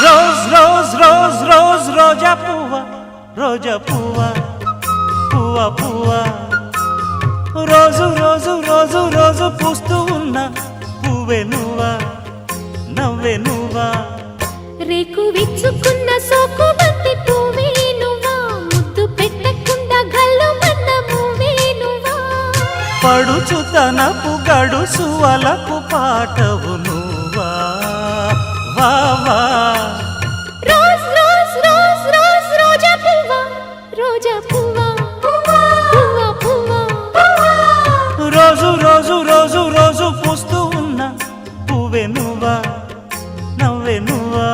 rose rose rose rose రోజా పువ్వ రోజా పువ్వ పువ్వ పువ్వ రోజు రోజు రోజు రోజు పూస్తూ ఉన్న పువ్వే నువ్వా నవ్వే నువ్వా రేకు విచ్చుకున్న సోకు బంతి పువ్వే నువ్వా ముద్దు పెట్టకుండా గల్లు మన్న పువ్వే నువ్వా పడుచుతనపు గడుసు అలకు పాటవు నువ్వా వా వా రోజ్ రోజ్ రోజ్ రోజ్ రోజా పువ్వ రోజా పువ్వ పువ్వ పువ్వ రోజు రోజు రోజు రోజు పూస్తూ ఉన్న పువ్వే నువ్వా నవ్వే నువ్వా